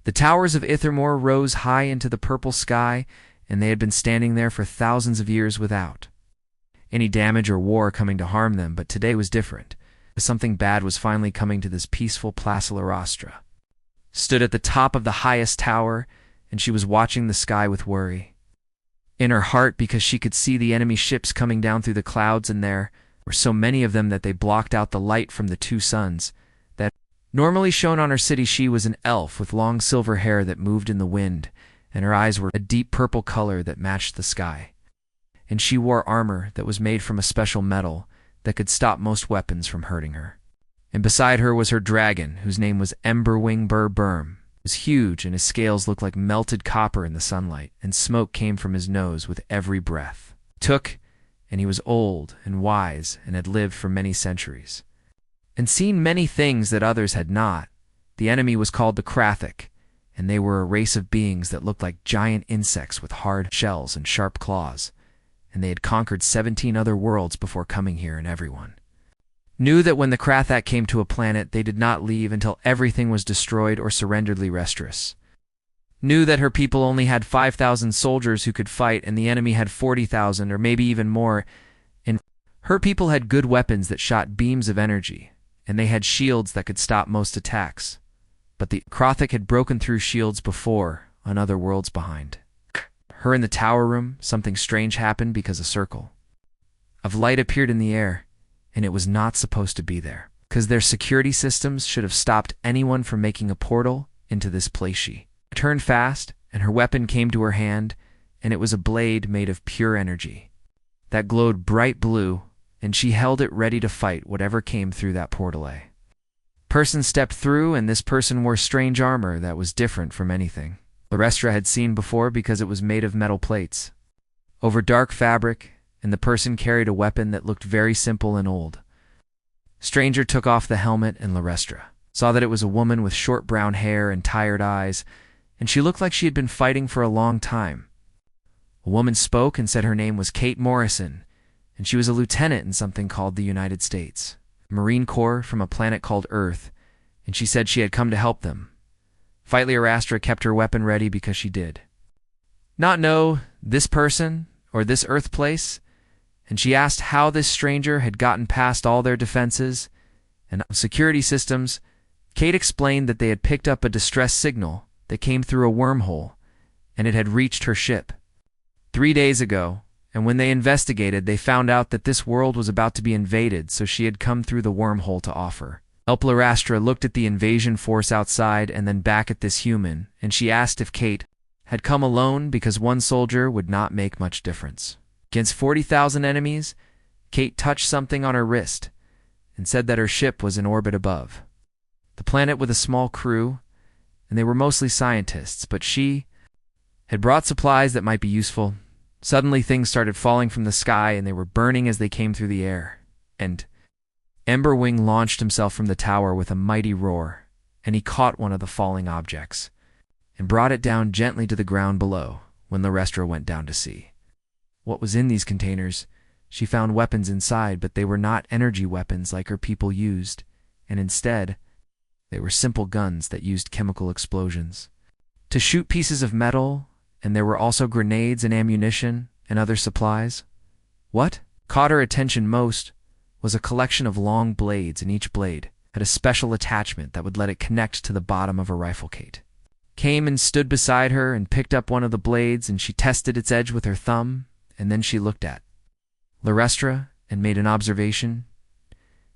The towers of Ithermore rose high into the purple sky, and they had been standing there for thousands of years without any damage or war coming to harm them, but today was different. Something bad was finally coming to this peaceful Place Larastra. Stood at the top of the highest tower, and she was watching the sky with worry in her heart because she could see the enemy ships coming down through the clouds, and there were so many of them that they blocked out the light from the two suns that normally shone on her city. She was an elf with long silver hair that moved in the wind, and her eyes were a deep purple color that matched the sky. And she wore armor that was made from a special metal that could stop most weapons from hurting her. And beside her was her dragon, whose name was Emberwing Burburm. He was huge, and his scales looked like melted copper in the sunlight, and smoke came from his nose with every breath. And he was old and wise, and had lived for many centuries, and seen many things that others had not. The enemy was called the Krathic, and they were a race of beings that looked like giant insects with hard shells and sharp claws, and they had conquered 17 other worlds before coming here, and everyone knew that when the Krathic came to a planet, they did not leave until everything was destroyed or surrendered. Larestris knew that her people only had 5,000 soldiers who could fight, and the enemy had 40,000 or maybe even more, and her people had good weapons that shot beams of energy, and they had shields that could stop most attacks. But the Krathic had broken through shields before on other worlds behind her. In the tower room, something strange happened because a circle of light appeared in the air, and it was not supposed to be there, because their security systems should have stopped anyone from making a portal into this place. She turned fast, and her weapon came to her hand, and it was a blade made of pure energy that glowed bright blue, and she held it ready to fight whatever came through that portal. Person stepped through, and this person wore strange armor that was different from anything Larastra had seen before, because it was made of metal plates over dark fabric, and the person carried a weapon that looked very simple and old. Stranger took off the helmet, and Larastra saw that it was a woman with short brown hair and tired eyes, and she looked like she had been fighting for a long time. A woman spoke and said her name was Kate Morrison, and she was a lieutenant in something called the United States Marine Corps from a planet called Earth, and she said she had come to help them. Larastra kept her weapon ready because she did not know this person or this Earth place, and she asked how this stranger had gotten past all their defenses and security systems. Kate explained that they had picked up a distress signal that came through a wormhole, and it had reached her ship 3 days ago, and when they investigated, they found out that this world was about to be invaded, so she had come through the wormhole to offer help. Larastra looked at the invasion force outside and then back at this human, and she asked if Kate had come alone, because one soldier would not make much difference against 40,000 enemies. Kate touched something on her wrist and said that her ship was in orbit above the planet with a small crew, and they were mostly scientists, but she had brought supplies that might be useful. Suddenly things started falling from the sky, and they were burning as they came through the air, and Emberwing launched himself from the tower with a mighty roar, and he caught one of the falling objects and brought it down gently to the ground below. When Larastra went down to see what was in these containers, she found weapons inside, but they were not energy weapons like her people used, and instead they were simple guns that used chemical explosions to shoot pieces of metal, and there were also grenades and ammunition and other supplies. What caught her attention most was a collection of long blades, and each blade had a special attachment that would let it connect to the bottom of a rifle. Kate came and stood beside her and picked up one of the blades, and she tested its edge with her thumb, and then she looked at Larastra and made an observation.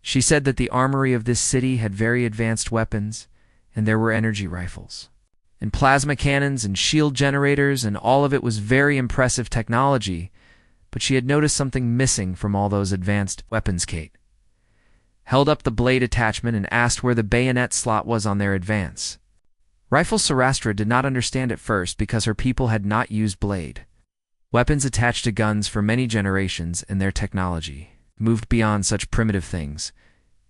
She said that the armory of this city had very advanced weapons, and there were energy rifles and plasma cannons and shield generators, and all of it was very impressive technology, but she had noticed something missing from all those advanced weapons. Kate held up the blade attachment and asked where the bayonet slot was on their advance rifle. Larastra did not understand at first, because her people had not used blade weapons attached to guns for many generations, and their technology moved beyond such primitive things.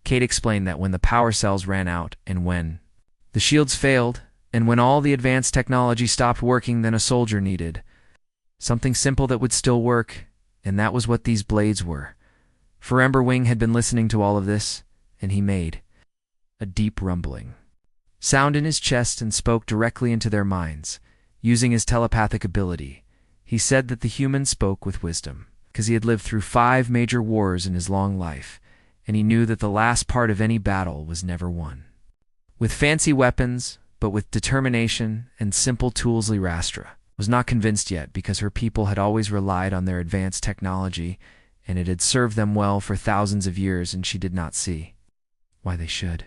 Kate explained that when the power cells ran out, and when the shields failed, and when all the advanced technology stopped working, then a soldier needed something simple that would still work, and that was what these blades were. For Emberwing had been listening to all of this, and he made a deep rumbling. sound in his chest and spoke directly into their minds, using his telepathic ability. He said that the human spoke with wisdom, because he had lived through 5 major wars in his long life, and he knew that the last part of any battle was never won. With fancy weapons, but with determination and simple tools, Lyrastra was not convinced yet, because her people had always relied on their advanced technology, and it had served them well for thousands of years, and she did not see why they should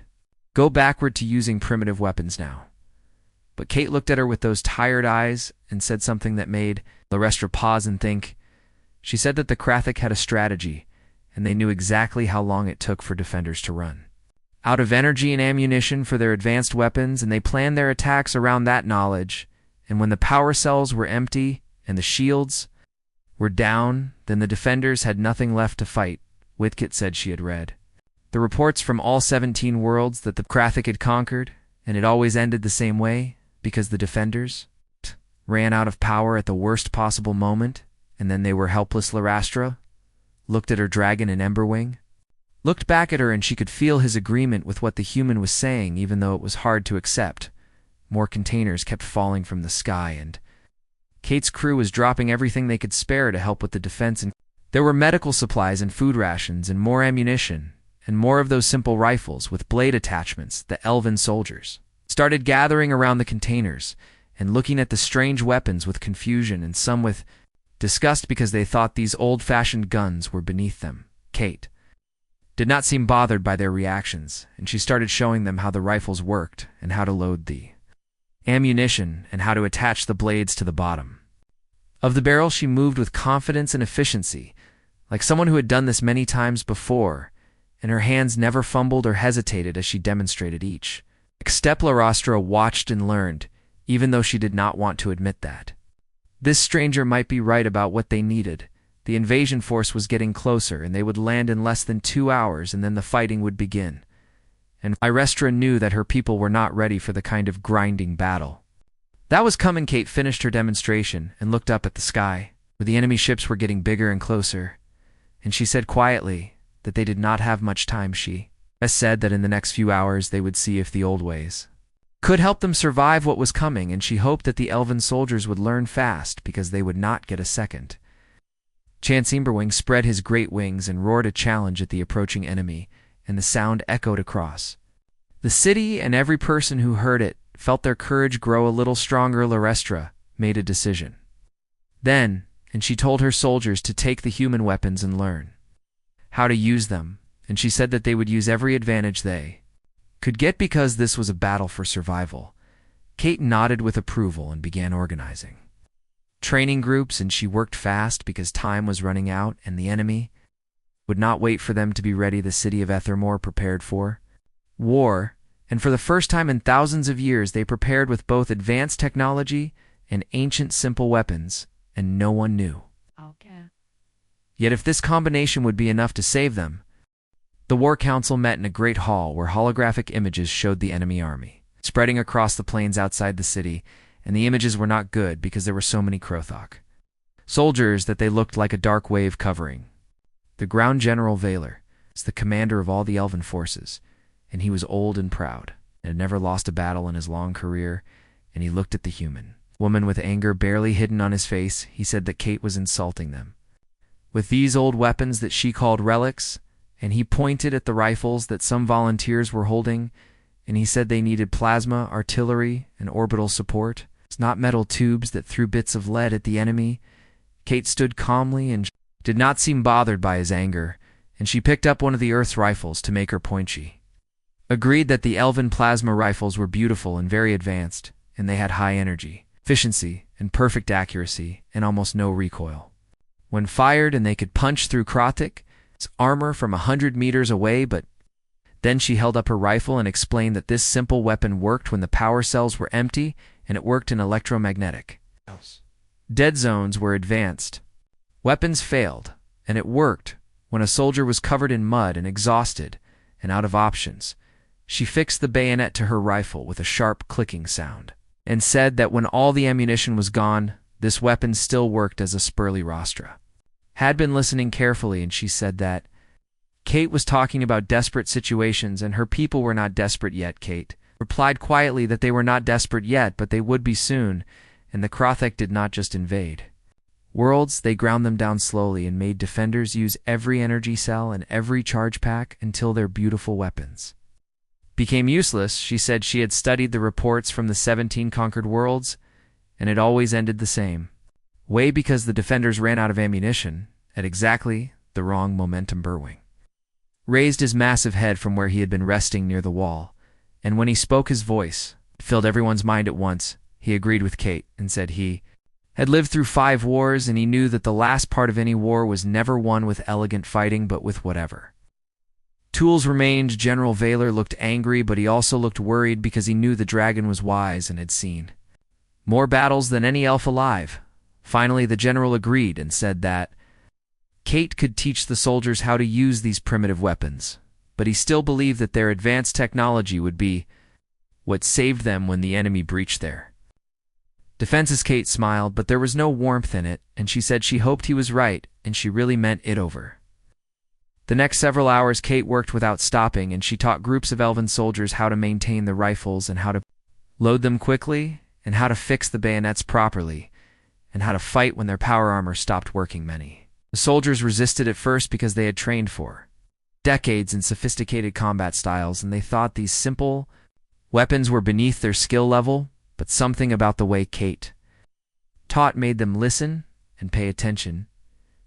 go backward to using primitive weapons now. But Kate looked at her with those tired eyes and said something that made Lyrastra pause and think. She said that the Krathic had a strategy, and they knew exactly how long it took for defenders to run out of energy and ammunition for their advanced weapons, and they planned their attacks around that knowledge. And when the power cells were empty and the shields were down, then the defenders had nothing left to fight, Whitkit said she had read the reports from all 17 worlds that the Krathic had conquered, and it always ended the same way, because the defenders ran out of power at the worst possible moment, and then they were helpless. Lyrastra looked at her dragon and Emberwing, looked back at her, and she could feel his agreement with what the human was saying, even though it was hard to accept. More containers kept falling from the sky, and Kate's crew was dropping everything they could spare to help with the defense. And there were medical supplies and food rations and more ammunition, and more of those simple rifles with blade attachments. The elven soldiers started gathering around the containers and looking at the strange weapons with confusion, and some with disgust, because they thought these old-fashioned guns were beneath them. Kate did not seem bothered by their reactions, and she started showing them how the rifles worked and how to load the ammunition and how to attach the blades to the bottom of the barrel. She moved with confidence and efficiency, like someone who had done this many times before, and her hands never fumbled or hesitated as she demonstrated each step. Lyrastra watched and learned, even though she did not want to admit that this stranger might be right about what they needed. The invasion force was getting closer, and they would land in less than 2 hours, and then the fighting would begin. And Lyrastra knew that her people were not ready for the kind of grinding battle that was coming. Kate finished her demonstration and looked up at the sky, where the enemy ships were getting bigger and closer, and she said quietly that they did not have much time. She said that in the next few hours they would see if the old ways could help them survive what was coming, and she hoped that the elven soldiers would learn fast, because they would not get a second chance. Emberwing spread his great wings and roared a challenge at the approaching enemy, and the sound echoed across the city, and every person who heard it felt their courage grow a little stronger. Lyrastra made a decision then, and she told her soldiers to take the human weapons and learn how to use them, and she said that they would use every advantage they could get, because this was a battle for survival. Kate nodded with approval and began organizing training groups, and she worked fast because time was running out and the enemy would not wait for them to be ready. The city of Ethermore prepared for war, and for the first time in thousands of years they prepared with both advanced technology and ancient simple weapons, and no one knew yet if this combination would be enough to save them. The War Council met in a great hall where holographic images showed the enemy army spreading across the plains outside the city, and the images were not good because there were so many Krothok soldiers that they looked like a dark wave covering. The Ground General Valor is the commander of all the elven forces, and he was old and proud, and had never lost a battle in his long career, and he looked at the human woman with anger barely hidden on his face. He said that Kate was insulting them with these old weapons that she called relics, and he pointed at the rifles that some volunteers were holding, and he said they needed plasma, artillery, and orbital support. It's not metal tubes that threw bits of lead at the enemy. Kate stood calmly and did not seem bothered by his anger, and she picked up one of the Earth's rifles to make her point. She agreed that the elven plasma rifles were beautiful and very advanced, and they had high energy, efficiency, and perfect accuracy, and almost no recoil when fired, and they could punch through Krothic's armor from 100 meters away. But then she held up her rifle and explained that this simple weapon worked when the power cells were empty, and it worked in electromagnetic dead zones where advanced weapons failed, and it worked when a soldier was covered in mud and exhausted and out of options. She fixed the bayonet to her rifle with a sharp clicking sound, and said that when all the ammunition was gone, this weapon still worked as a spurly. Lyrastra had been listening carefully, and she said that Kate was talking about desperate situations, and her people were not desperate yet. Kate replied quietly that they were not desperate yet, but they would be soon, and the Krothek did not just invade worlds, they ground them down slowly and made defenders use every energy cell and every charge pack until their beautiful weapons became useless. She said she had studied the reports from the 17 conquered worlds, and it always ended the same way because the defenders ran out of ammunition at exactly the wrong momentum. Burwing raised his massive head from where he had been resting near the wall, and when he spoke his voice filled everyone's mind at once. He agreed with Kate and said he had lived through 5 wars, and he knew that the last part of any war was never won with elegant fighting, but with whatever tools remained. General Valor looked angry, but he also looked worried because he knew the dragon was wise and had seen more battles than any elf alive. Finally, the general agreed and said that Kate could teach the soldiers how to use these primitive weapons, but he still believed that their advanced technology would be what saved them when the enemy breached their defenses. Kate smiled, but there was no warmth in it, and she said she hoped he was right, and she really meant it. Over the next several hours, Kate worked without stopping, and she taught groups of elven soldiers how to maintain the rifles and how to load them quickly, and how to fix the bayonets properly, and how to fight when their power armor stopped working. Many the soldiers resisted at first because they had trained for decades in sophisticated combat styles, and they thought these simple weapons were beneath their skill level, but something about the way Kate taught made them listen and pay attention,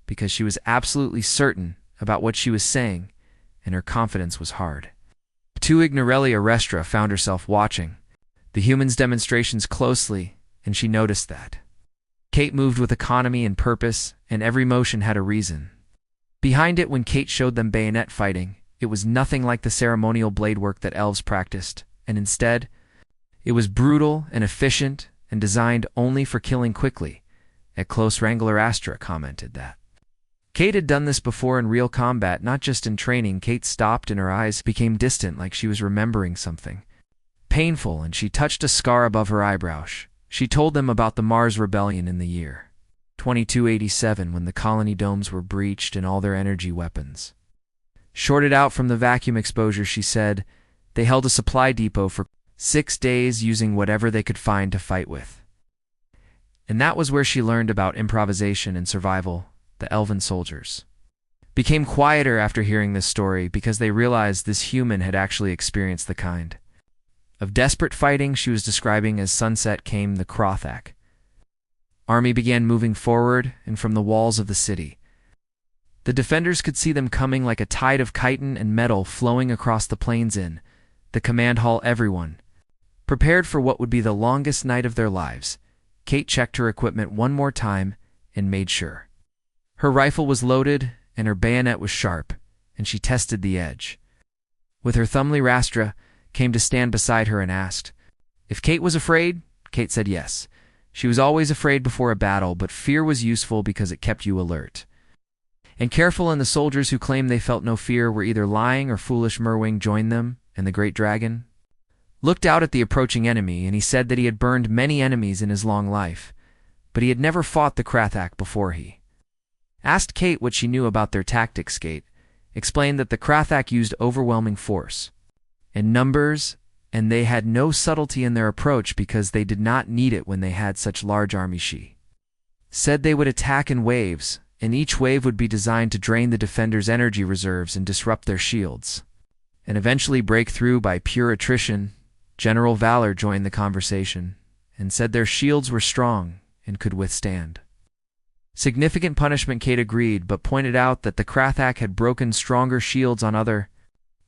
because she was absolutely certain about what she was saying, and her confidence was hard. To Ignorelia, Restra found herself watching the humans' demonstrations closely, and she noticed that Kate moved with economy and purpose, and every motion had a reason behind it. When Kate showed them bayonet fighting, it was nothing like the ceremonial blade work that elves practiced, and instead, it was brutal and efficient and designed only for killing quickly. At close, Wrangler Astra commented that Kate had done this before in real combat, not just in training. Kate stopped and her eyes became distant, like she was remembering something painful, and she touched a scar above her eyebrow. She told them about the Mars Rebellion in the year 2287, when the colony domes were breached and all their energy weapons shorted out from the vacuum exposure. She said they held a supply depot for 6 days using whatever they could find to fight with. And that was where she learned about improvisation and survival. The elven soldiers became quieter after hearing this story because they realized this human had actually experienced the kind of desperate fighting she was describing. As sunset came, the Krothak army began moving forward, and from the walls of the city, the defenders could see them coming like a tide of chitin and metal flowing across the plains. In the command hall, everyone prepared for what would be the longest night of their lives. Kate checked her equipment one more time and made sure her rifle was loaded and her bayonet was sharp, and she tested the edge with her thumb. Rastra came to stand beside her and asked if Kate was afraid. Kate said yes. She was always afraid before a battle, but fear was useful because it kept you alert and careful, and the soldiers who claimed they felt no fear were either lying or foolish. Merwing joined them, and the great dragon looked out at the approaching enemy, and he said that he had burned many enemies in his long life, but he had never fought the Krothak before. He asked Kate what she knew about their tactics. Kate explained that the Krothak used overwhelming force and numbers, and they had no subtlety in their approach because they did not need it when they had such large armies. She said they would attack in waves, and each wave would be designed to drain the defenders' energy reserves and disrupt their shields, and eventually break through by pure attrition. General Valor joined the conversation and said their shields were strong and could withstand significant punishment. Kate agreed, but pointed out that the Krothak had broken stronger shields on other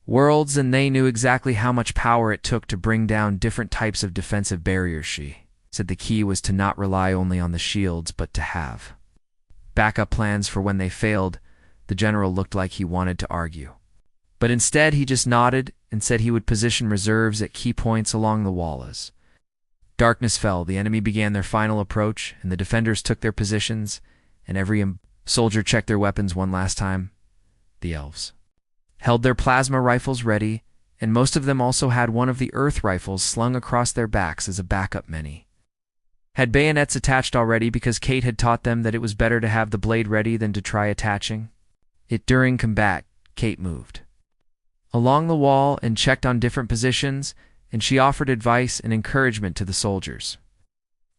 worlds, and they knew exactly how much power it took to bring down different types of defensive barriers. She said the key was to not rely only on the shields, but to have backup plans for when they failed. The general looked like he wanted to argue, but instead he just nodded and said he would position reserves at key points along the wall. As darkness fell, the enemy began their final approach, and the defenders took their positions, and every soldier checked their weapons one last time. The elves held their plasma rifles ready, and most of them also had one of the earth rifles slung across their backs as a backup. Many had bayonets attached already because Kate had taught them that it was better to have the blade ready than to try attaching it during combat. Kate moved along the wall and checked on different positions, and she offered advice and encouragement to the soldiers.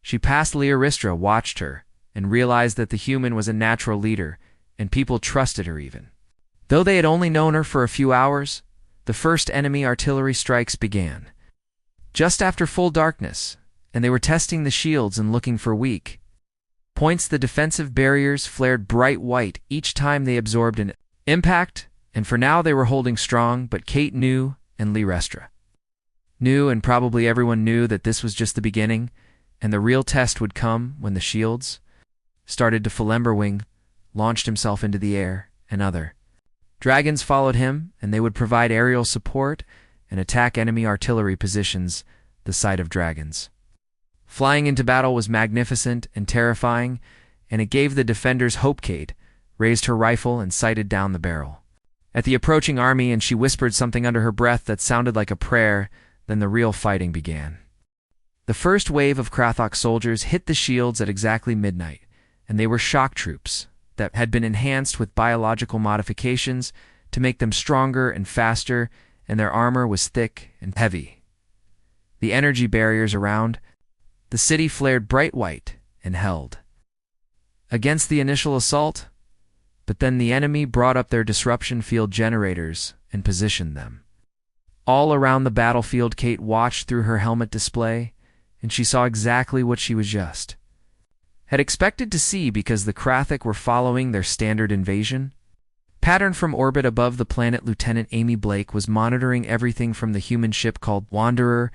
She passed Leoristra, watched her, and realized that the human was a natural leader, and people trusted her even. Though they had only known her for a few hours, the first enemy artillery strikes began. Just after full darkness, and they were testing the shields and looking for weak points, the defensive barriers flared bright white each time they absorbed an impact, and for now they were holding strong, but Kate knew, and Leoristra knew, and probably everyone knew, that this was just the beginning, and the real test would come when the shields started to Flemberwing launched himself into the air, and other dragons followed him, and they would provide aerial support and attack enemy artillery positions, the sight of dragons flying into battle was magnificent and terrifying, and it gave the defenders hope. Kate raised her rifle and sighted down the barrel at the approaching army, and she whispered something under her breath that sounded like a prayer. Then the real fighting began. The first wave of Krathok soldiers hit the shields at exactly midnight, and they were shock troops that had been enhanced with biological modifications to make them stronger and faster, and their armor was thick and heavy. The energy barriers around the city flared bright white and held against the initial assault, but then the enemy brought up their disruption field generators and positioned them all around the battlefield. Kate watched through her helmet display, and she saw exactly what she was just had expected to see, because the Krathok were following their standard invasion pattern from orbit above the planet. Lieutenant Amy Blake was monitoring everything from the human ship called Wanderer,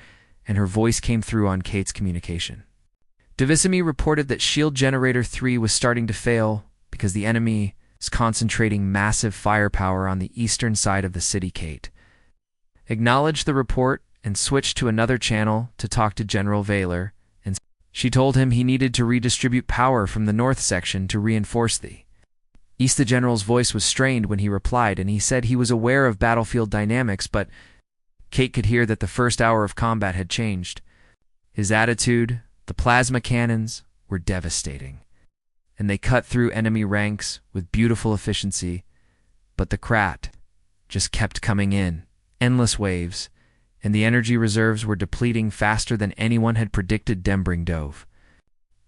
and her voice came through on Kate's communication. Divisimi reported that Shield Generator 3 was starting to fail because the enemy is concentrating massive firepower on the eastern side of the city. Kate acknowledged the report and switched to another channel to talk to General Vaylor, and she told him he needed to redistribute power from the north section to reinforce the east. The general's voice was strained when he replied, and he said he was aware of battlefield dynamics, but Kate could hear that the first hour of combat had changed. His attitude, the plasma cannons, were devastating, and they cut through enemy ranks with beautiful efficiency, but the Krat just kept coming in, endless waves, and the energy reserves were depleting faster than anyone had predicted. Dembring dove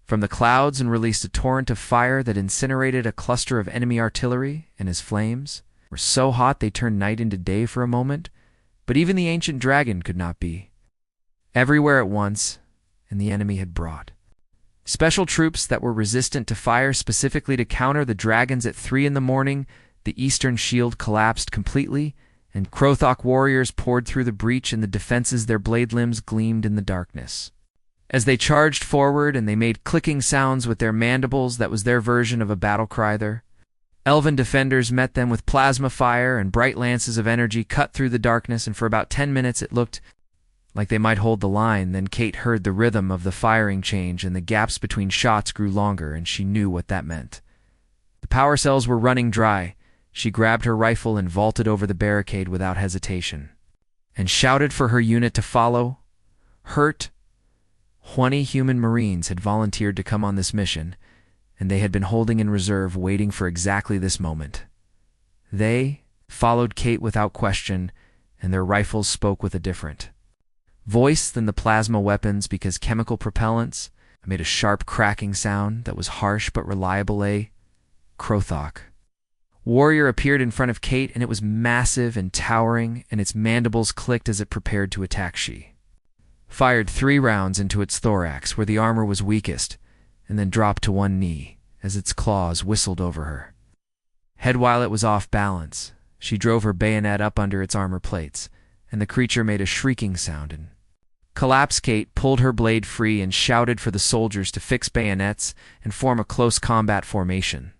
from the clouds and released a torrent of fire that incinerated a cluster of enemy artillery, and his flames were so hot they turned night into day for a moment, but even the ancient dragon could not be everywhere at once, and the enemy had brought special troops that were resistant to fire specifically to counter the dragons. At 3 in the morning, the eastern shield collapsed completely, and Krathok warriors poured through the breach in the defenses. Their blade limbs gleamed in the darkness as they charged forward, and they made clicking sounds with their mandibles. That was their version of a battle cry. Their elven defenders met them with plasma fire, and bright lances of energy cut through the darkness, and for about 10 minutes it looked like they might hold the line. Then Kate heard the rhythm of the firing change, and the gaps between shots grew longer, and she knew what that meant. The power cells were running dry. She grabbed her rifle and vaulted over the barricade without hesitation, and shouted for her unit to follow. Hurt 20 human Marines had volunteered to come on this mission, and they had been holding in reserve, waiting for exactly this moment. They followed Kate without question, and their rifles spoke with a different voice than the plasma weapons, because chemical propellants made a sharp cracking sound that was harsh but reliable. A Krathok warrior appeared in front of Kate, and it was massive and towering, and its mandibles clicked as it prepared to attack. She fired 3 rounds into its thorax, where the armor was weakest, and then dropped to one knee as its claws whistled over her head while it was off balance. She drove her bayonet up under its armor plates, and the creature made a shrieking sound and collapsed. Kate pulled her blade free and shouted for the soldiers to fix bayonets and form a close combat formation.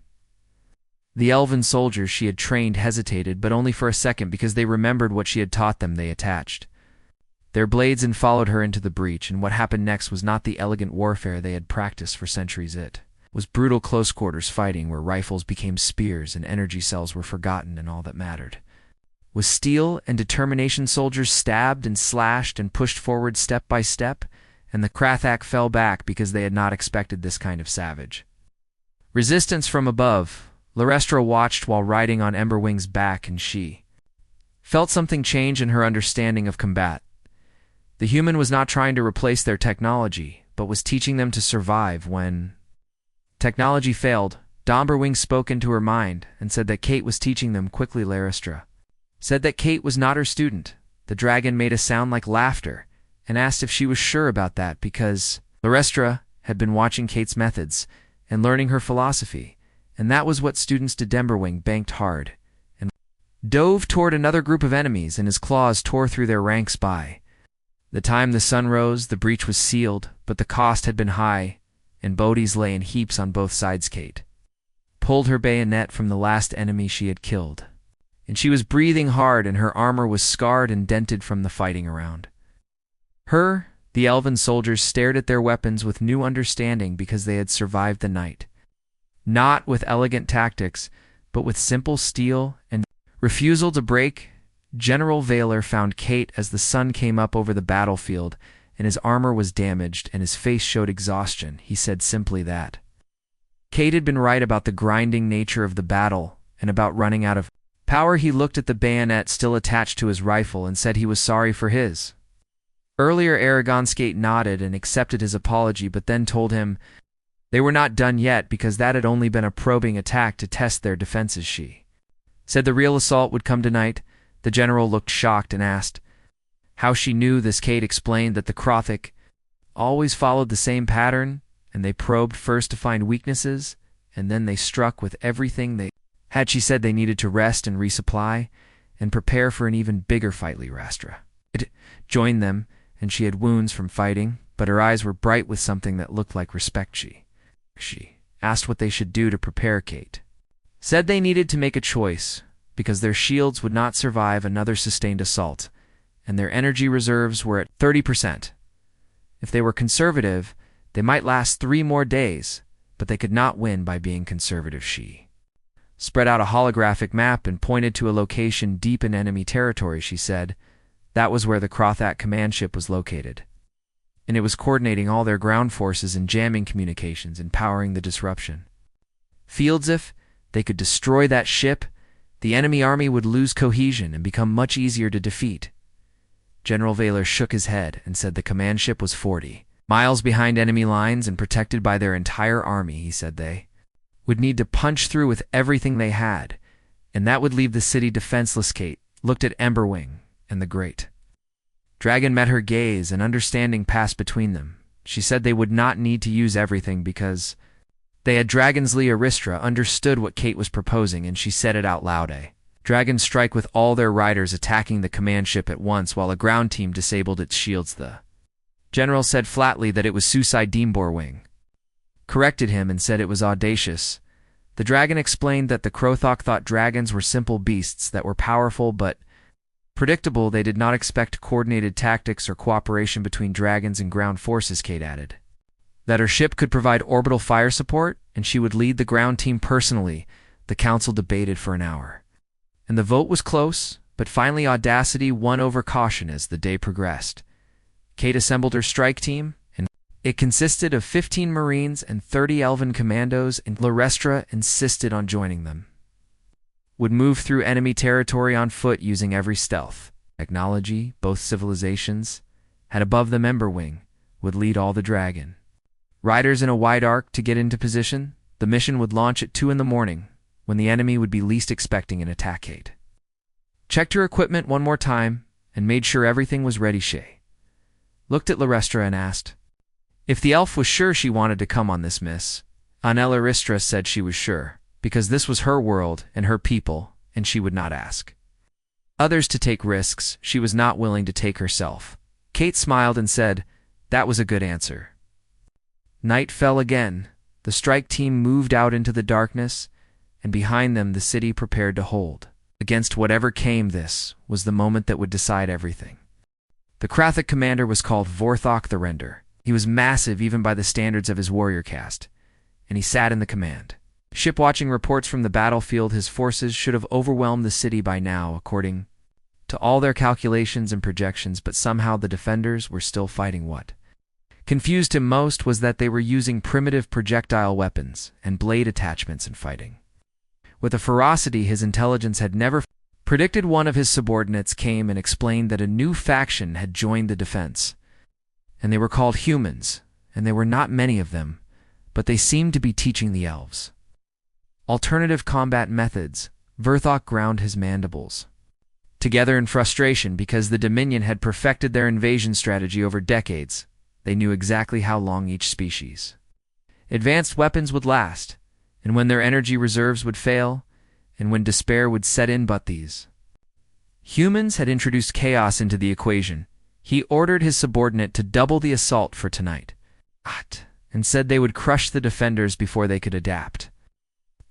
The elven soldiers she had trained hesitated, but only for a second, because they remembered what she had taught them. They attached their blades and followed her into the breach, and what happened next was not the elegant warfare they had practiced for centuries. It was brutal close-quarters fighting, where rifles became spears and energy cells were forgotten, and all that mattered was steel and determination. Soldiers stabbed and slashed and pushed forward step by step, and the Krathok fell back because they had not expected this kind of savage resistance from above. Leoristra watched while riding on Emberwing's back, and she felt something change in her understanding of combat. The human was not trying to replace their technology, but was teaching them to survive when technology failed. Domberwing spoke into her mind and said that Kate was teaching them. Quickly, Laristra said that Kate was not her student. The dragon made a sound like laughter and asked if she was sure about that, because Laristra had been watching Kate's methods and learning her philosophy, and that was what students did. Domberwing banked hard and dove toward another group of enemies, and his claws tore through their ranks. By the time the sun rose, the breach was sealed, but the cost had been high, and bodies lay in heaps on both sides. Kate pulled her bayonet from the last enemy she had killed, and she was breathing hard, and her armor was scarred and dented from the fighting around her. The elven soldiers stared at their weapons with new understanding, because they had survived the night, not with elegant tactics, but with simple steel and refusal to break. General Vaylor found Kate as the sun came up over the battlefield, and his armor was damaged and his face showed exhaustion. He said simply that Kate had been right about the grinding nature of the battle and about running out of power. He looked at the bayonet still attached to his rifle and said he was sorry for his earlier arrogance. Kate nodded and accepted his apology, but then told him they were not done yet, because that had only been a probing attack to test their defenses. She said the real assault would come tonight. The general looked shocked and asked how she knew this. Kate explained that the Krothic always followed the same pattern, and they probed first to find weaknesses, and then they struck with everything they had. She said they needed to rest and resupply and prepare for an even bigger fight. Rastra had joined them, and she had wounds from fighting, but her eyes were bright with something that looked like respect. She asked what they should do to prepare. Kate said they needed to make a choice, because their shields would not survive another sustained assault, and their energy reserves were at 30%. If they were conservative, they might last 3 more days, but they could not win by being conservative. She spread out a holographic map and pointed to a location deep in enemy territory. She said that was where the Krothic command ship was located, and it was coordinating all their ground forces and jamming communications and powering the disruption fields. If they could destroy that ship, the enemy army would lose cohesion and become much easier to defeat. General Vaylor shook his head and said the command ship was 40 miles behind enemy lines and protected by their entire army. He said they would need to punch through with everything they had, and that would leave the city defenseless. Kate looked at Emberwing, and the great dragon met her gaze, and understanding passed between them. She said they would not need to use everything, because they had dragons. Laristra understood what Kate was proposing, and she said it out loud. A dragon strike with all their riders attacking the command ship at once while a ground team disabled its shields. The general said flatly that it was Suicide Deemborwing, corrected him and said it was audacious. The dragon explained that the Krothic thought dragons were simple beasts that were powerful but predictable. They did not expect coordinated tactics or cooperation between dragons and ground forces. Kate added that her ship could provide orbital fire support, and she would lead the ground team personally. The council debated for an hour, and the vote was close, but finally audacity won over caution as the day progressed. Kate assembled her strike team, and it consisted of 15 Marines and 30 Elven commandos, and Laristra insisted on joining them. Would move through enemy territory on foot using every stealth technology both civilizations had above them. Emberwing would lead all the dragon riders in a wide arc to get into position. The mission would launch at 2 in the morning, when the enemy would be least expecting an attack. Kate checked her equipment one more time and made sure everything was ready. She looked at Laristra and asked if the elf was sure she wanted to come on this miss. Laristra said she was sure, because this was her world and her people, and she would not ask others to take risks she was not willing to take herself. Kate smiled and said that was a good answer. Night fell again. The strike team moved out into the darkness, and behind them the city prepared to hold against whatever came. This was the moment that would decide everything. The Krothic commander was called Vorthok the Render. He was massive even by the standards of his warrior caste, and he sat in the command ship watching reports from the battlefield. His forces should have overwhelmed the city by now, according to all their calculations and projections, but somehow the defenders were still fighting. What confused him most was that they were using primitive projectile weapons and blade attachments in fighting with a ferocity his intelligence had never predicted. One of his subordinates came and explained that a new faction had joined the defense, and they were called humans, and there were not many of them, but they seemed to be teaching the elves alternative combat methods. Vorthok ground his mandibles together in frustration because the Dominion had perfected their invasion strategy over decades. They knew exactly how long each species' advanced weapons would last, and when their energy reserves would fail, and when despair would set in. But these humans had introduced chaos into the equation. He ordered his subordinate to double the assault for tonight, and said they would crush the defenders before they could adapt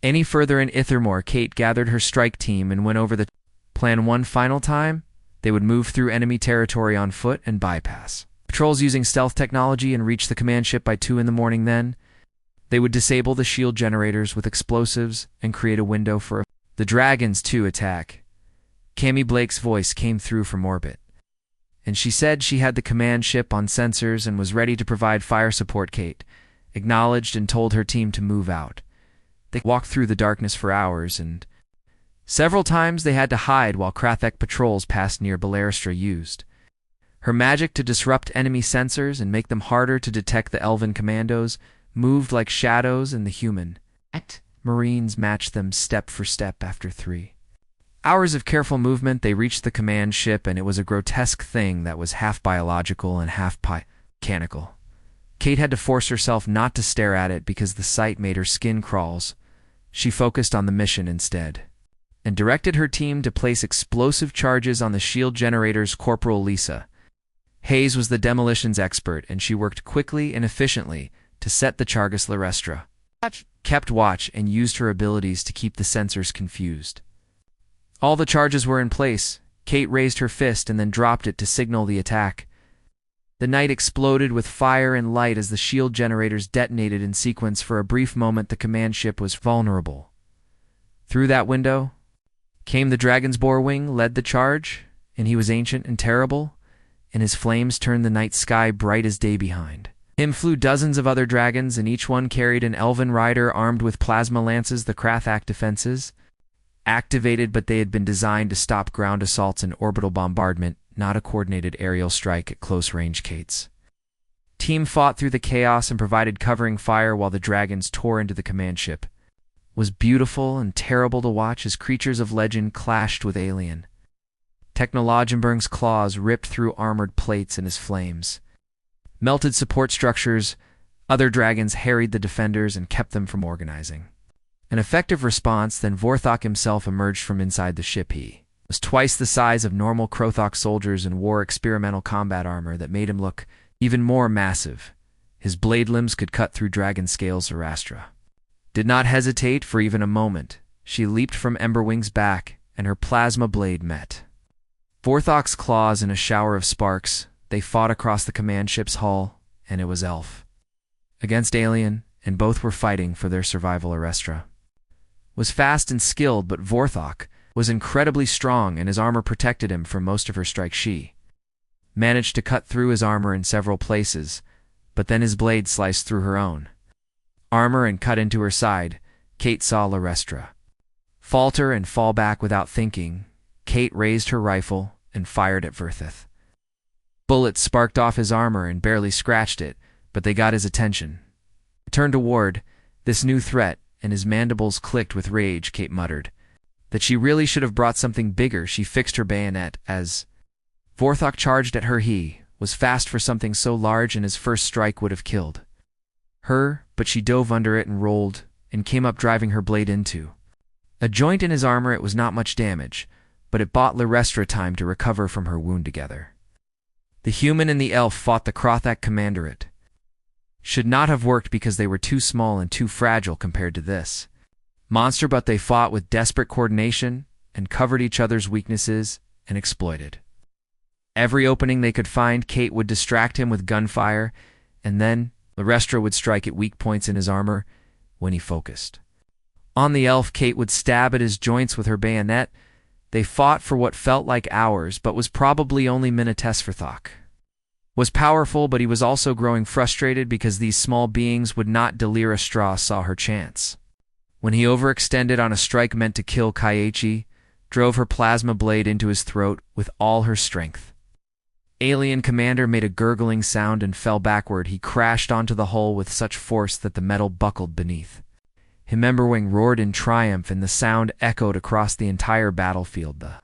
any further. In Ithermore, Kate gathered her strike team and went over the plan one final time. They would move through enemy territory on foot and bypass patrols using stealth technology and reach the command ship by 2 in the morning. Then they would disable the shield generators with explosives and create a window for the dragons to attack. Cammy Blake's voice came through from orbit, and she said she had the command ship on sensors and was ready to provide fire support. Kate acknowledged and told her team to move out. They walked through the darkness for hours, and several times they had to hide while Krathek patrols passed near. Belaristra used her magic to disrupt enemy sensors and make them harder to detect. The elven commandos moved like shadows, and the human Marines matched them step for step. After 3 hours of careful movement, they reached the command ship, and it was a grotesque thing that was half biological and half mechanical. Kate had to force herself not to stare at it because the sight made her skin crawls. She focused on the mission instead, and directed her team to place explosive charges on the shield generators. Corporal Lisa Hayes was the demolitions expert, and she worked quickly and efficiently to set the charges. Larestra kept watch and used her abilities to keep the sensors confused. All the charges were in place. Kate raised her fist and then dropped it to signal the attack. The night exploded with fire and light as the shield generators detonated in sequence. For a brief moment, the command ship was vulnerable. Through that window came the dragon's boar wing, led the charge, and he was ancient and terrible, and his flames turned the night sky bright as day. Behind him flew dozens of other dragons, and each one carried an elven rider armed with plasma lances. The Krathak defenses activated, but they had been designed to stop ground assaults and orbital bombardment, not a coordinated aerial strike at close range. Kate's team fought through the chaos and provided covering fire while the dragons tore into the command ship. It was beautiful and terrible to watch as creatures of legend clashed with alien. Technologenberg's claws ripped through armored plates in his flames, melted support structures. Other dragons harried the defenders and kept them from organizing an effective response. Then Vorthok himself emerged from inside the ship. He was twice the size of normal Krothok soldiers and wore experimental combat armor that made him look even more massive. His blade limbs could cut through dragon scales. Zarastra did not hesitate for even a moment. She leaped from Emberwing's back, and her plasma blade met Vorthok's claws in a shower of sparks. They fought across the command ship's hull, and it was elf against alien, and both were fighting for their survival. Arestra was fast and skilled, but Vorthok was incredibly strong, and his armor protected him from most of her strikes. She managed to cut through his armor in several places, but then his blade sliced through her own armor and cut into her side. Kate saw Larestra falter and fall back without thinking. Kate raised her rifle and fired at Verthith. Bullets sparked off his armor and barely scratched it, but they got his attention. He turned toward this new threat, and his mandibles clicked with rage. Kate muttered that she really should have brought something bigger. She fixed her bayonet as Vorthok charged at her. He was fast for something so large, and his first strike would have killed her, but she dove under it and rolled and came up, driving her blade into a joint in his armor. It was not much damage, but it bought Larestra time to recover from her wound. Together, the human and the elf fought the Krothak commander. It should not have worked because they were too small and too fragile compared to this monster, but they fought with desperate coordination and covered each other's weaknesses and exploited every opening they could find. Kate would distract him with gunfire, and then Larestra would strike at weak points in his armor. When he focused on the elf, Kate would stab at his joints with her bayonet. They fought for what felt like hours, but was probably only minutes. Vorthok was powerful, but he was also growing frustrated because these small beings would not. Delira saw her chance when he overextended on a strike meant to kill Kaiichi. drove her plasma blade into his throat with all her strength. Alien Commander made a gurgling sound and fell backward. He crashed onto the hull with such force that the metal buckled beneath. Himemberwing roared in triumph, and the sound echoed across the entire battlefield. The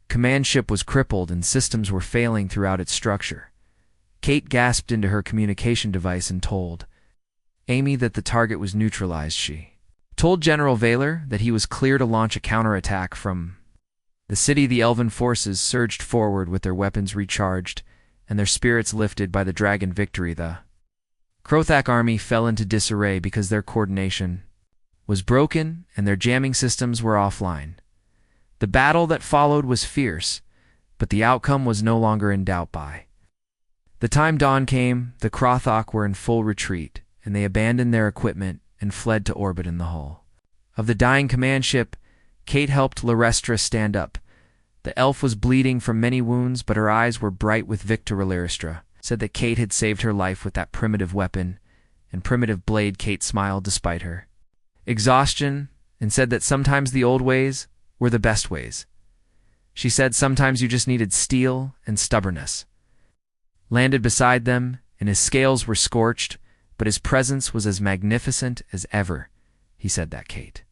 command ship was crippled, and systems were failing throughout its structure. Kate gasped into her communication device and told Amy that the target was neutralized. She told General Vaylor that he was clear to launch a counterattack from the city. The Elven forces surged forward with their weapons recharged and their spirits lifted by the dragon victory. The Krothak army fell into disarray because their coordination was broken and their jamming systems were offline. The battle that followed was fierce, but the outcome was no longer in doubt. By the time dawn came, the Krothak were in full retreat, and they abandoned their equipment and fled to orbit in the hull of the dying command ship. Kate helped Larestra stand up. The elf was bleeding from many wounds, but her eyes were bright with victor. Larestra said that Kate had saved her life with that primitive weapon and primitive blade. Kate smiled despite her exhaustion and said that sometimes the old ways were the best ways. She said sometimes you just needed steel and stubbornness. Landed beside them, and his scales were scorched, but his presence was as magnificent as ever. He said that Kate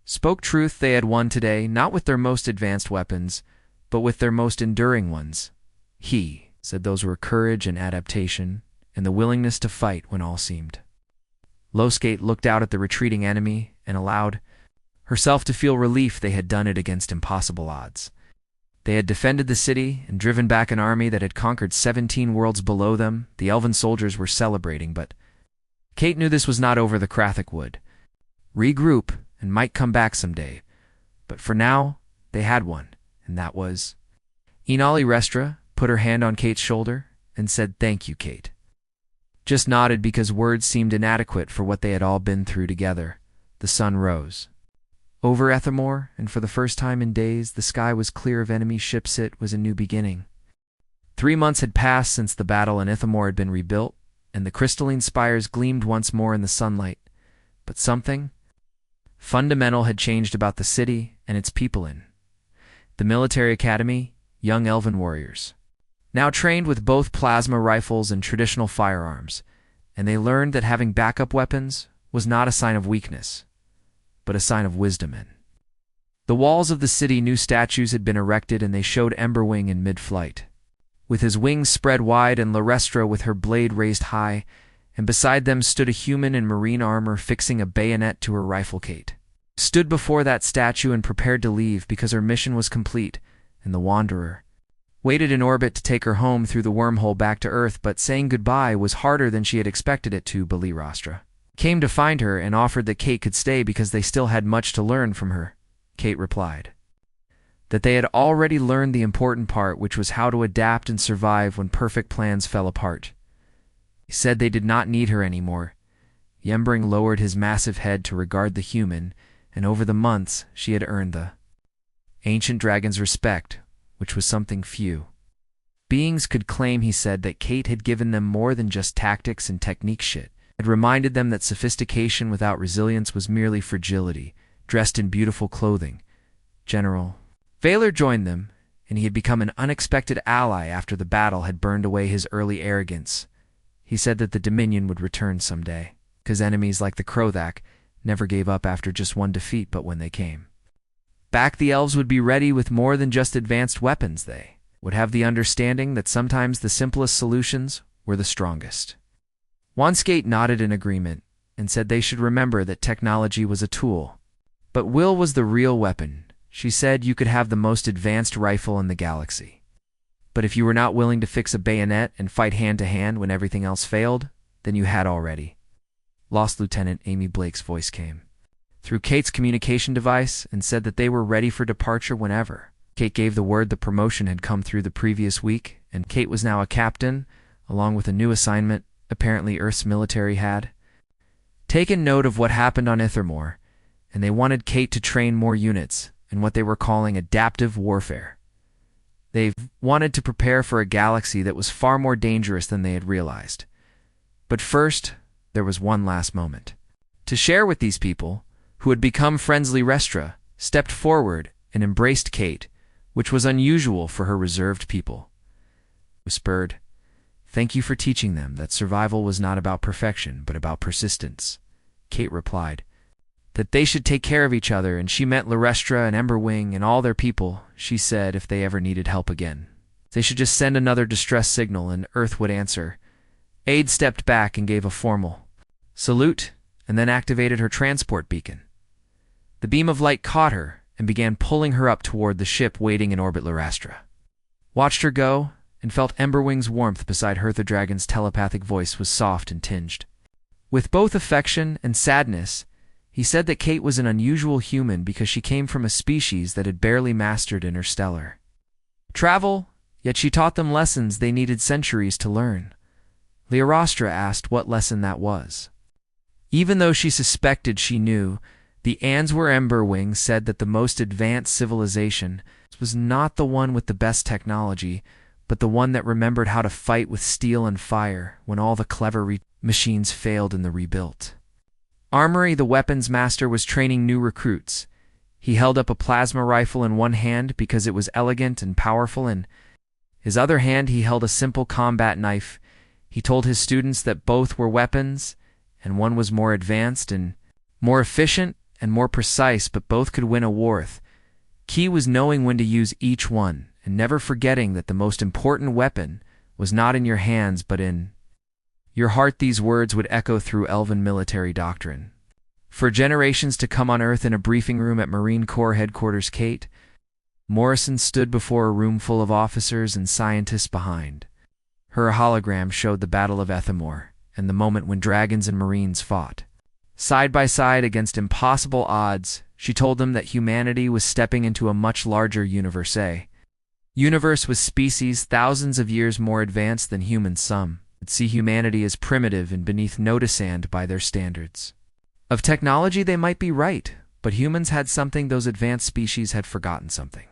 spoke truth. They had won today, not with their most advanced weapons, but with their most enduring ones. He said those were courage and adaptation, and the willingness to fight when all seemed. Loskate looked out at the retreating enemy and allowed herself to feel relief. They had done it against impossible odds. They had defended the city and driven back an army that had conquered 17 worlds below them. The elven soldiers were celebrating, but Kate knew this was not over. The Krothak would regroup and might come back someday, but for now they had one, and that was Inali. Restra put her hand on Kate's shoulder and said, "Thank you." Kate just nodded because words seemed inadequate for what they had all been through together. The sun rose over Ethermore, and for the first time in days the sky was clear of enemy ships. It was a new beginning. 3 months had passed since the battle, and Ithamore had been rebuilt, and the crystalline spires gleamed once more in the sunlight. But something fundamental had changed about the city and its people. In the military academy, young elven warriors now trained with both plasma rifles and traditional firearms, and they learned that having backup weapons was not a sign of weakness, but a sign of wisdom. In the walls of the city, new statues had been erected, and they showed Emberwing in mid-flight, with his wings spread wide, and Larestra with her blade raised high, and beside them stood a human in marine armor fixing a bayonet to her rifle. Kate stood before that statue and prepared to leave because her mission was complete, and the Wanderer waited in orbit to take her home through the wormhole back to Earth. But saying goodbye was harder than she had expected it to. Balirastra came to find her and offered that Kate could stay because they still had much to learn from her. Kate replied that they had already learned the important part, which was how to adapt and survive when perfect plans fell apart. He said they did not need her anymore. Yembring lowered his massive head to regard the human, and over the months she had earned the ancient dragon's respect, which was something few beings could claim. He said that Kate had given them more than just tactics and technique. Shit had reminded them that sophistication without resilience was merely fragility, dressed in beautiful clothing. General Vaylor joined them, and he had become an unexpected ally after the battle had burned away his early arrogance. He said that the Dominion would return someday, because enemies like the Krothak never gave up after just one defeat. But when they came back, the elves would be ready with more than just advanced weapons. They would have the understanding that sometimes the simplest solutions were the strongest. Wanskate nodded in agreement and said they should remember that technology was a tool, but will was the real weapon. She said you could have the most advanced rifle in the galaxy, but if you were not willing to fix a bayonet and fight hand-to-hand when everything else failed, then you had already lost. Lieutenant Amy Blake's voice came through Kate's communication device and said that they were ready for departure whenever. Kate gave the word. The promotion had come through the previous week, and Kate was now a captain, along with a new assignment. Apparently Earth's military had taken note of what happened on Ithermore, and they wanted Kate to train more units in what they were calling adaptive warfare. They wanted to prepare for a galaxy that was far more dangerous than they had realized. But first, there was one last moment to share with these people who had become friends. Restra stepped forward and embraced Kate, which was unusual for her reserved people. Whispered, "Thank you for teaching them that survival was not about perfection, but about persistence." Kate replied, "That they should take care of each other, and she meant Larestra and Emberwing and all their people. She said if they ever needed help again, they should just send another distress signal and Earth would answer." Aide stepped back and gave a formal salute, and then activated her transport beacon. The beam of light caught her and began pulling her up toward the ship waiting in orbit. Larestra watched her go and felt Emberwing's warmth beside her. The dragon's telepathic voice was soft and tinged with both affection and sadness. He said that Kate was an unusual human because she came from a species that had barely mastered interstellar travel, yet she taught them lessons they needed centuries to learn. Larestra asked what lesson that was. Even though she suspected she knew, the Answer Emberwing said that the most advanced civilization was not the one with the best technology, but the one that remembered how to fight with steel and fire when all the clever machines failed in the rebuilt. Armory, the weapons master, was training new recruits. He held up a plasma rifle in one hand because it was elegant and powerful, and his other hand he held a simple combat knife. He told his students that both were weapons, and one was more advanced and more efficient and more precise, but both could win a war. Key was knowing when to use each one, and never forgetting that the most important weapon was not in your hands but in your heart. These words would echo through Elven military doctrine for generations to come on Earth. In a briefing room at Marine Corps headquarters, Kate Morrison stood before a room full of officers and scientists behind. Her hologram showed the Battle of Ethamor and the moment when dragons and marines fought side by side against impossible odds. She told them that humanity was stepping into a much larger universe. A universe with species thousands of years more advanced than humans. Some would see humanity as primitive and beneath noticeand by their standards of technology. They might be right, but humans had something those advanced species had forgotten, something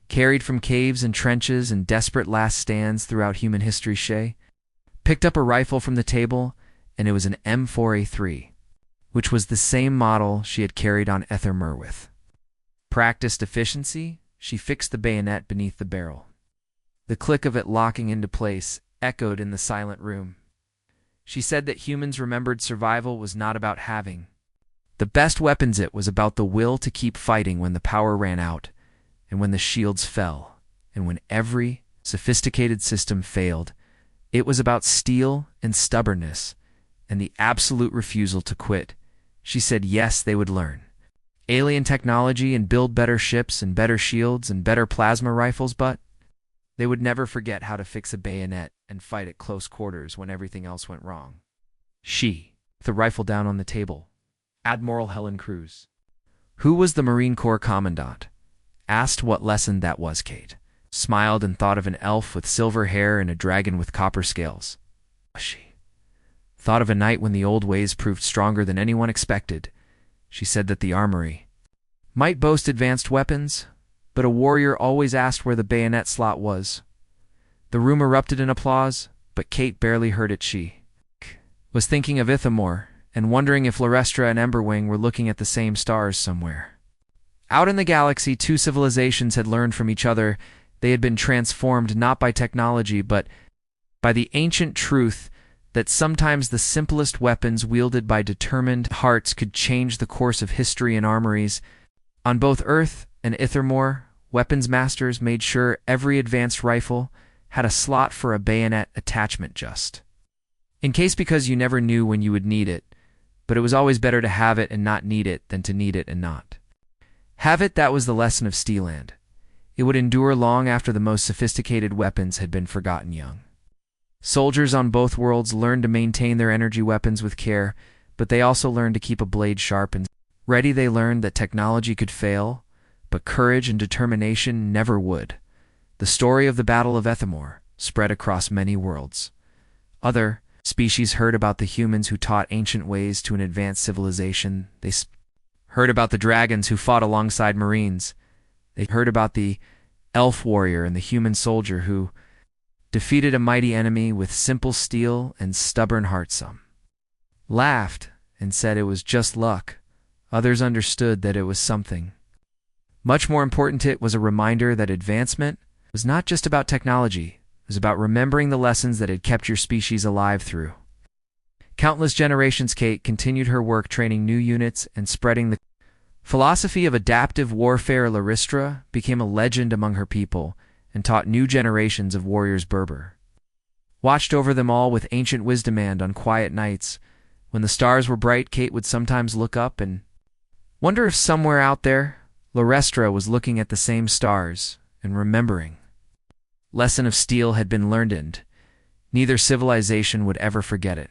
carried from caves and trenches and desperate last stands throughout human history. Shay picked up a rifle from the table, and it was an M4A3, which was the same model she had carried on Ethamor with practiced efficiency. She fixed the bayonet beneath the barrel. The click of it locking into place echoed in the silent room. She said that humans remembered survival was not about having the best weapons. It was about the will to keep fighting when the power ran out, and when the shields fell, and when every sophisticated system failed. It was about steel and stubbornness, and the absolute refusal to quit. She said yes, they would learn alien technology and build better ships and better shields and better plasma rifles, but they would never forget how to fix a bayonet and fight at close quarters when everything else went wrong. She, with the rifle down on the table, Admiral Helen Cruz, who was the Marine Corps Commandant, asked what lesson that was. Kate smiled and thought of an elf with silver hair and a dragon with copper scales. She thought of a night when the old ways proved stronger than anyone expected. She said that the armory might boast advanced weapons, but a warrior always asked where the bayonet slot was. The room erupted in applause, but Kate barely heard it. She was thinking of Ithamor and wondering if Larestra and Emberwing were looking at the same stars somewhere. Out in the galaxy, two civilizations had learned from each other. They had been transformed not by technology, but by the ancient truth that sometimes the simplest weapons wielded by determined hearts could change the course of history. And armories on both Earth and Ithamor, weapons masters made sure every advanced rifle had a slot for a bayonet attachment, just in case, because you never knew when you would need it. But it was always better to have it and not need it than to need it and not have it. That was the lesson of Steeland. It would endure long after the most sophisticated weapons had been forgotten. Young soldiers on both worlds learned to maintain their energy weapons with care, but they also learned to keep a blade sharp and ready. They learned that technology could fail, but courage and determination never would. The story of the Battle of Ethamor spread across many worlds. Other species heard about the humans who taught ancient ways to an advanced civilization. They heard about the dragons who fought alongside marines. They heard about the elf warrior and the human soldier who defeated a mighty enemy with simple steel and stubborn heart. Some laughed and said it was just luck. Others understood that it was something Much more important, it was a reminder that advancement was not just about technology, it was about remembering the lessons that had kept your species alive through countless generations. Kate continued her work training new units and spreading the philosophy of adaptive warfare. Laristra became a legend among her people and taught new generations of warriors. Berber watched over them all with ancient wisdom, and on quiet nights, when the stars were bright, Kate would sometimes look up and wonder if somewhere out there, Larestra was looking at the same stars and remembering. Lesson of steel had been learned, and neither civilization would ever forget it.